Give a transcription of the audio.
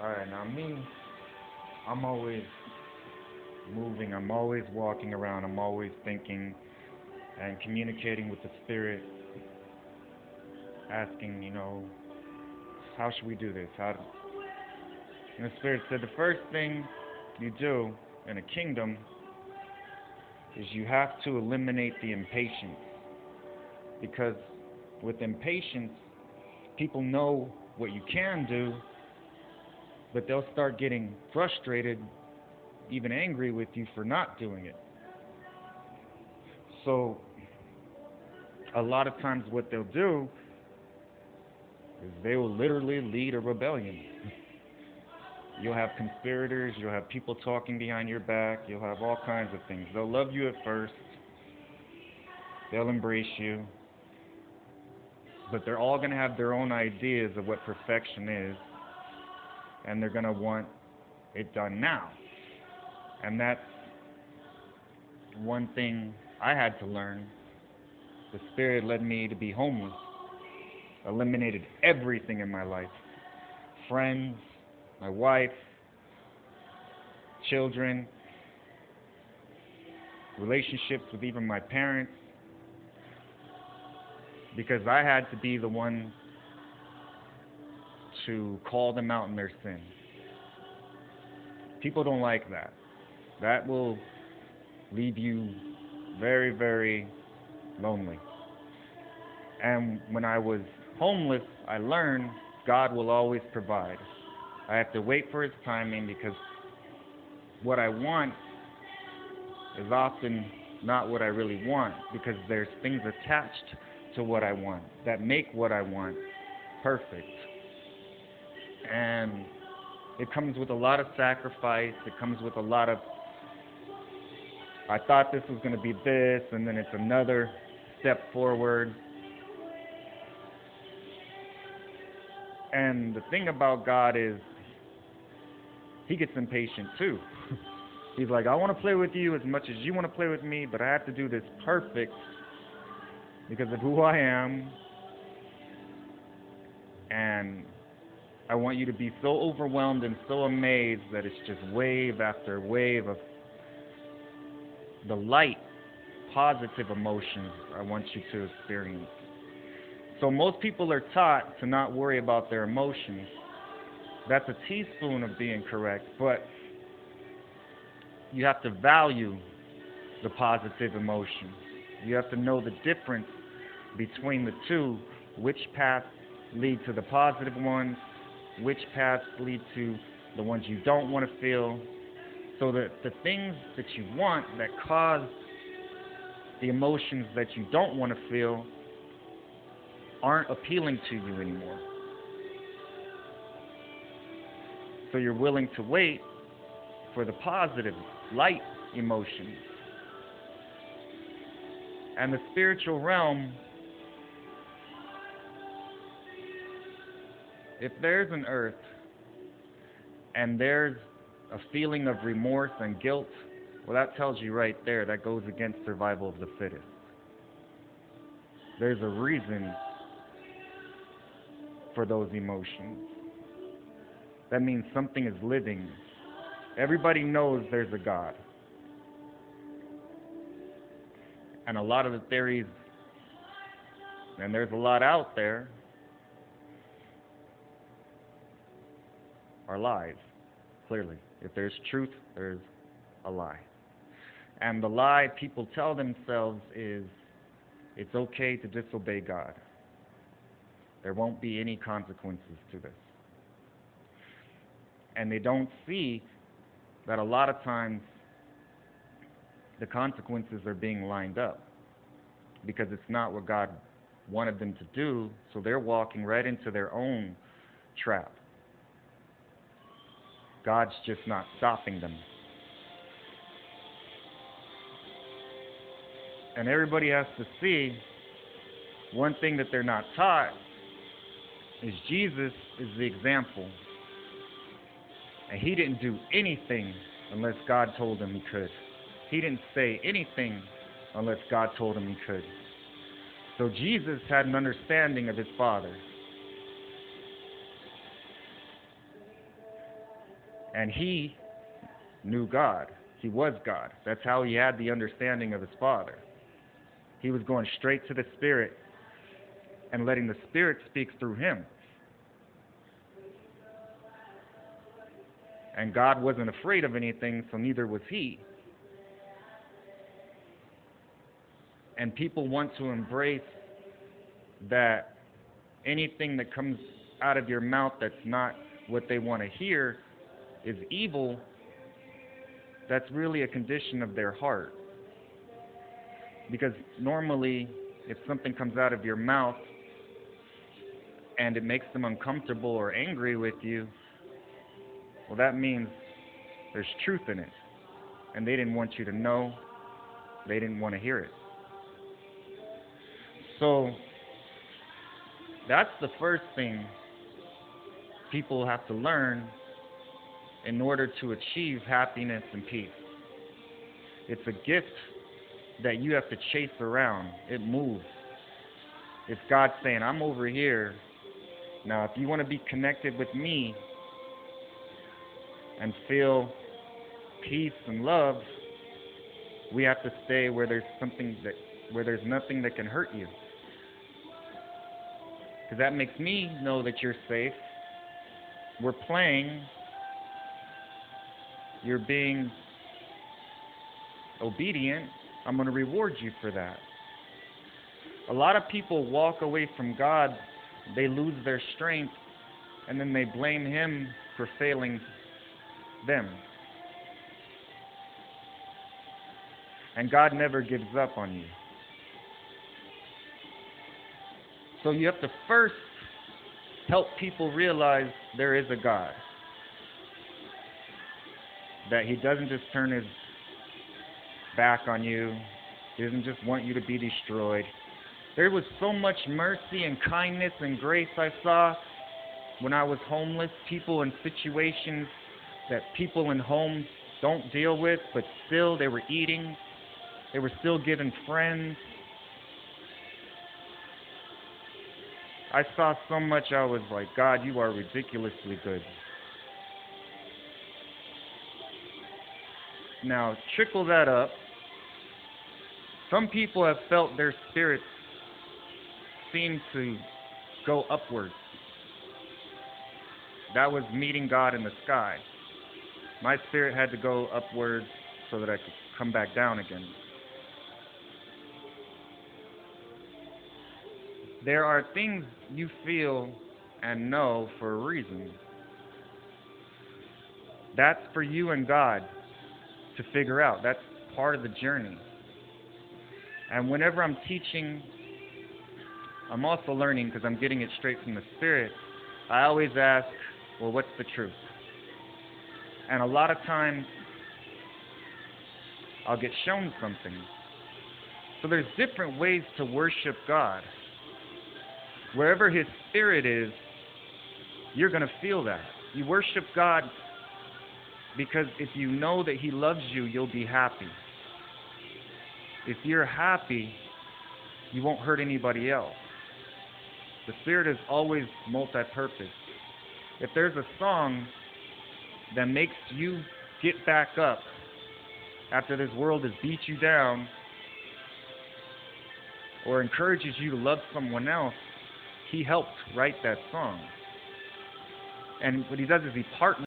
Alright, now me, I'm always moving, I'm always walking around, I'm always thinking and communicating with the Spirit, asking, how should we do this? And the Spirit said the first thing you do in a kingdom is you have to eliminate the impatience. Because with impatience, people know what you can do, but they'll start getting frustrated, even angry with you for not doing it. So, a lot of times what they'll do is they will literally lead a rebellion. You'll have conspirators, you'll have people talking behind your back, you'll have all kinds of things. They'll love you at first, they'll embrace you, but they're all going to have their own ideas of what perfection is, and they're going to want it done now. And that's one thing I had to learn. The Spirit led me to be homeless, eliminated everything in my life. Friends, my wife, children, relationships with even my parents, because I had to be the one to call them out in their sin. People don't like that. That will leave you very, very lonely. And when I was homeless, I learned God will always provide. I have to wait for His timing, because what I want is often not what I really want, because there's things attached to what I want that make what I want perfect. And it comes with a lot of sacrifice. It comes with a lot of, I thought this was going to be this, and then it's another step forward. And the thing about God is, He gets impatient too. He's like, I want to play with you as much as you want to play with me, but I have to do this perfect because of who I am. And I want you to be so overwhelmed and so amazed that it's just wave after wave of the light, positive emotions I want you to experience. So most people are taught to not worry about their emotions. That's a teaspoon of being correct, but you have to value the positive emotions. You have to know the difference between the two, which paths lead to the positive ones, which paths lead to the ones you don't want to feel, so that the things that you want that cause the emotions that you don't want to feel aren't appealing to you anymore. So you're willing to wait for the positive, light emotions. And the spiritual realm, if there's an earth and there's a feeling of remorse and guilt, well, that tells you right there that goes against survival of the fittest. There's a reason for those emotions. That means something is living. Everybody knows there's a God. And a lot of the theories, and there's a lot out there, are lies, clearly. If there's truth, there's a lie. And the lie people tell themselves is, it's okay to disobey God. There won't be any consequences to this. And they don't see that a lot of times the consequences are being lined up because it's not what God wanted them to do, so they're walking right into their own trap. God's just not stopping them. And everybody has to see one thing that they're not taught is Jesus is the example. And He didn't do anything unless God told him He could. He didn't say anything unless God told him He could. So Jesus had an understanding of His Father. And he knew God. He was God. That's how he had the understanding of his Father. He was going straight to the Spirit and letting the Spirit speak through him. And God wasn't afraid of anything, so neither was he. And people want to embrace that anything that comes out of your mouth that's not what they want to hear is evil. That's really a condition of their heart. Because normally, if something comes out of your mouth and it makes them uncomfortable or angry with you, well, that means there's truth in it. And they didn't want you to know. They didn't want to hear it. So, that's the first thing people have to learn in order to achieve happiness and peace. It's a gift that you have to chase around. It moves. It's God saying, I'm over here. Now, if you want to be connected with me and feel peace and love, we have to stay where there's nothing that can hurt you. Because that makes me know that you're safe. We're playing. You're being obedient. I'm going to reward you for that. A lot of people walk away from God. They lose their strength, and then they blame him for failing them. And God never gives up on you. So you have to first help people realize there is a God. That he doesn't just turn his back on you. He doesn't just want you to be destroyed. There was so much mercy and kindness and grace I saw when I was homeless. People in situations that people in homes don't deal with, but still they were eating. They were still giving friends. I saw so much, I was like, God, you are ridiculously good. Now, trickle that up. Some people have felt their spirits seem to go upwards. That was meeting God in the sky. My spirit had to go upwards so that I could come back down again. There are things you feel and know for a reason. That's for you and God to figure out. That's part of the journey. And whenever I'm teaching, I'm also learning because I'm getting it straight from the Spirit. I always ask, well, what's the truth? And a lot of times, I'll get shown something. So there's different ways to worship God. Wherever his Spirit is, you're going to feel that. You worship God because if you know that he loves you, you'll be happy. If you're happy, you won't hurt anybody else. The Spirit is always multi-purpose. If there's a song that makes you get back up after this world has beat you down or encourages you to love someone else, he helped write that song. And what he does is he partners